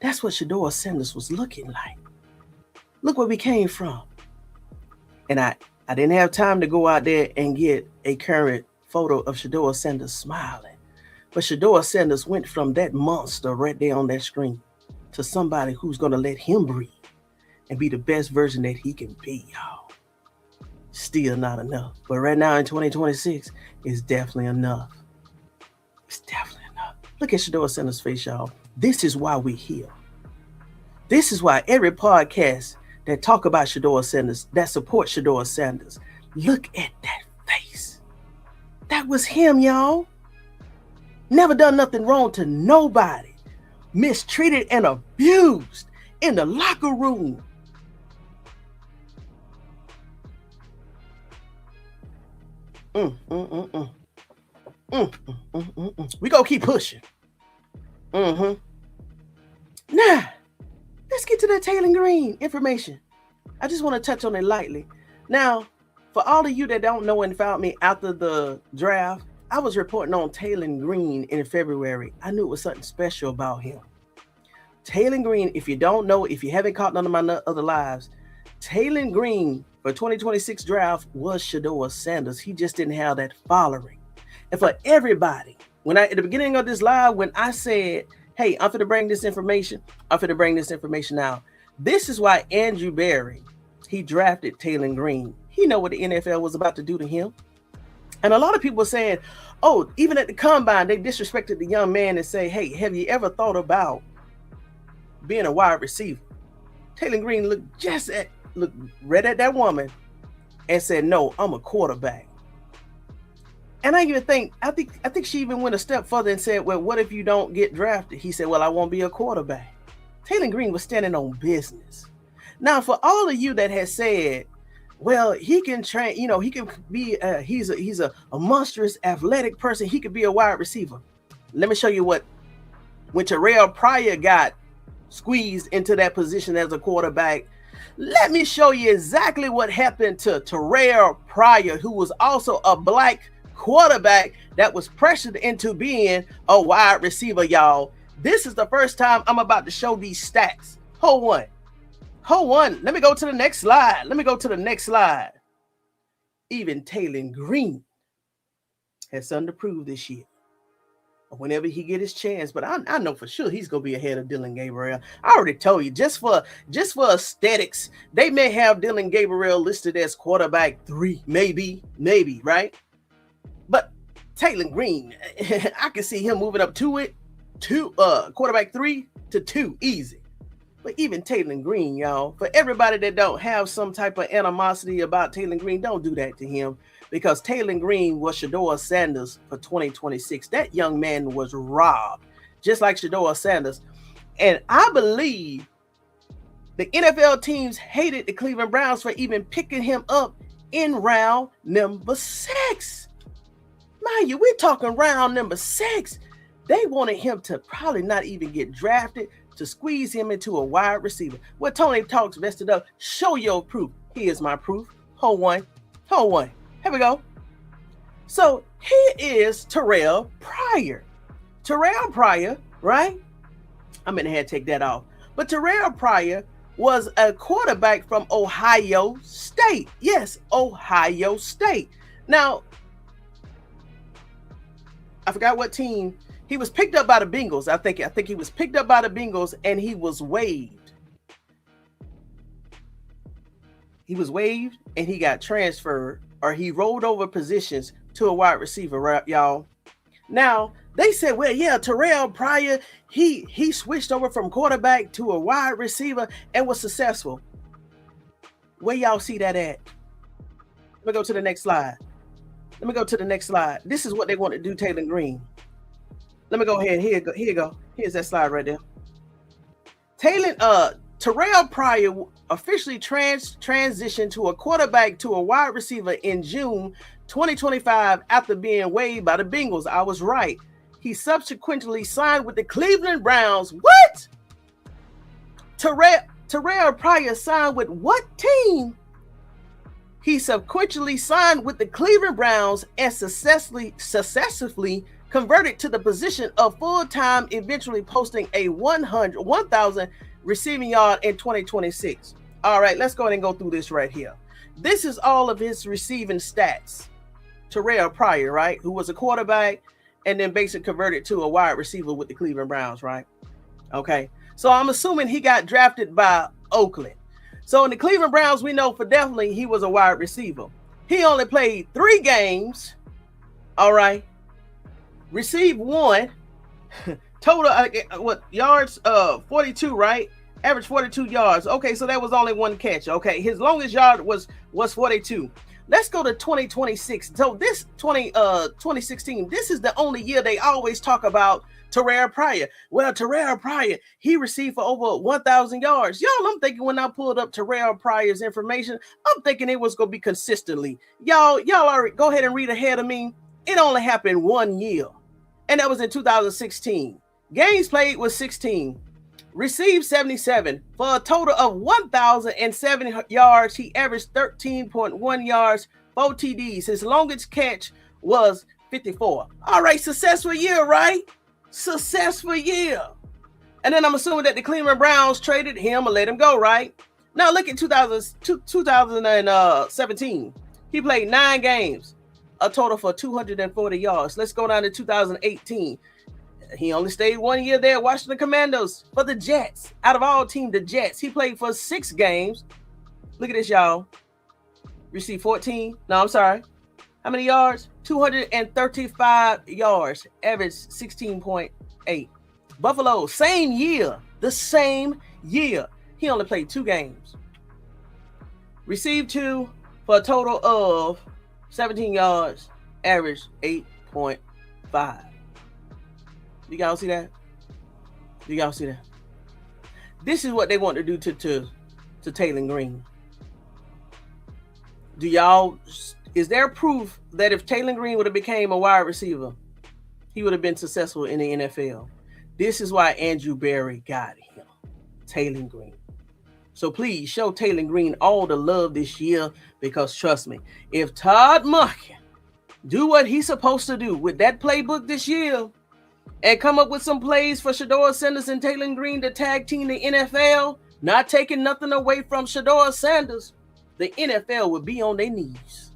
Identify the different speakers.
Speaker 1: That's what SHEDEUR-TAYLEN was looking like. Look where we came from. And I didn't have time to go out there and get a current photo of SHEDEUR-TAYLEN smiling. But SHEDEUR-TAYLEN went from that monster right there on that screen to somebody who's going to let him breathe and be the best version that he can be, y'all. Still not enough. But right now in 2026, it's definitely enough. It's definitely enough. Look at SHEDEUR-TAYLEN's face, y'all. This is why we're here. This is why every podcast that talk about SHEDEUR-TAYLEN, that support SHEDEUR-TAYLEN, look at that face. That was him, y'all. Never done nothing wrong to nobody. Mistreated and abused in the locker room. We gonna keep pushing. Now, let's get to that Taylen Green information. I just want to touch on it lightly. Now, for all of you that don't know and found me after the draft, I was reporting on Taylen Green in February. I knew it was something special about him. Taylen Green, if you don't know, if you haven't caught none of my other lives, Taylen Green for 2026 draft was SHEDEUR-TAYLEN. He just didn't have that following. And for everybody, at the beginning of this live, when I said, hey, I'm finna bring this information out. This is why Andrew Berry, he drafted Taylen Green. He know what the NFL was about to do to him. And a lot of people were saying, oh, even at the combine, they disrespected the young man and say, hey, have you ever thought about being a wide receiver? Taylen Green looked right at that woman and said, no, I'm a quarterback. And I think she even went a step further and said, well, what if you don't get drafted? He said, well, I won't be a quarterback. Taylen Green was standing on business. Now, for all of you that has said, well, he can train, he can be, he's a monstrous athletic person. He could be a wide receiver. Let me show you when Terrell Pryor got squeezed into that position as a quarterback. Let me show you exactly what happened to Terrell Pryor, who was also a black quarterback that was pressured into being a wide receiver, y'all. This is the first time I'm about to show these stats. Hold on. Let me go to the next slide. Even Taylen Green has something to prove this year. Whenever he get his chance, but I know for sure he's gonna be ahead of Dillon Gabriel. I already told you, just for aesthetics, they may have Dillon Gabriel listed as quarterback 3, maybe, right? But Taylen Green, I can see him moving up quarterback 3 to 2, easy. But even Taylen Green, y'all, for everybody that don't have some type of animosity about Taylen Green, don't do that to him, because Taylen Green was SHEDEUR-TAYLEN for 2026. That young man was robbed, just like SHEDEUR-TAYLEN. And I believe the NFL teams hated the Cleveland Browns for even picking him up in round number 6. Mind you, we're talking round number 6. They wanted him to probably not even get drafted, to squeeze him into a wide receiver. Well, Tony Talks vested up. Show your proof. Here's my proof. Hold on. Here we go. So here is Terrell Pryor. Terrell Pryor, right? I'm going to have to take that off. But Terrell Pryor was a quarterback from Ohio State. Yes, Ohio State. Now, I forgot what team. He was picked up by the Bengals. I think he was picked up by the Bengals, and he was waived. And he got transferred, or he rolled over positions to a wide receiver, right, y'all? Now, they said, well, yeah, Terrell Pryor, he switched over from quarterback to a wide receiver and was successful. Where y'all see that at? Let me go to the next slide. This is what they want to do, Taylen Green. Let me go ahead. Here you go. Here's that slide right there. Terrell Pryor officially transitioned to a quarterback to a wide receiver in June 2025 after being waived by the Bengals. I was right. He subsequently signed with the Cleveland Browns. What? Terrell Pryor signed with what team? He subsequently signed with the Cleveland Browns and successfully converted to the position of full-time, eventually posting a 1,000 receiving yard in 2026. All right, let's go ahead and go through this right here. This is all of his receiving stats. Terrell Pryor, right, who was a quarterback and then basically converted to a wide receiver with the Cleveland Browns, right? Okay, so I'm assuming he got drafted by Oakland. So in the Cleveland Browns, we know for definitely he was a wide receiver. He only played 3 games, all right, received 1, total, what, yards, 42, right? Average 42 yards. Okay, so that was only 1 catch. Okay, his longest yard was 42. Let's go to 2026. So this 2016, this is the only year they always talk about Terrell Pryor. Well, Terrell Pryor, he received for over 1,000 yards. Y'all, I'm thinking when I pulled up Terrell Pryor's information, I'm thinking it was going to be consistently. Y'all already go ahead and read ahead of me. It only happened 1 year, and that was in 2016. Games played was 16. Received 77 for a total of 1,007 yards. He averaged 13.1 yards, 4 TDs. His longest catch was 54. All right, successful year, right? Successful year. And then I'm assuming that the Cleveland Browns traded him or let him go, right? Now look at 2017. He played 9 games, a total for 240 yards. Let's go down to 2018. He only stayed 1 year there, Washington Commandos for the Jets. Out of all teams, the Jets, he played for 6 games. Look at this, y'all. Received 14. No, I'm sorry. How many yards? 235 yards. Average 16.8. Buffalo, same year. The same year. He only played 2 games. Received 2 for a total of 17 yards. Average 8.5. You guys see that? You guys see that? This is what they want to do to Taylen Green. Do y'all, is there proof that if Taylen Green would have became a wide receiver, he would have been successful in the NFL? This is why Andrew Berry got him, Taylen Green. So please show Taylen Green all the love this year, because trust me, if Todd Monken do what he's supposed to do with that playbook this year, and come up with some plays for SHEDEUR Sanders and Taylen Green to tag team the NFL, not taking nothing away from SHEDEUR Sanders, the NFL would be on their knees.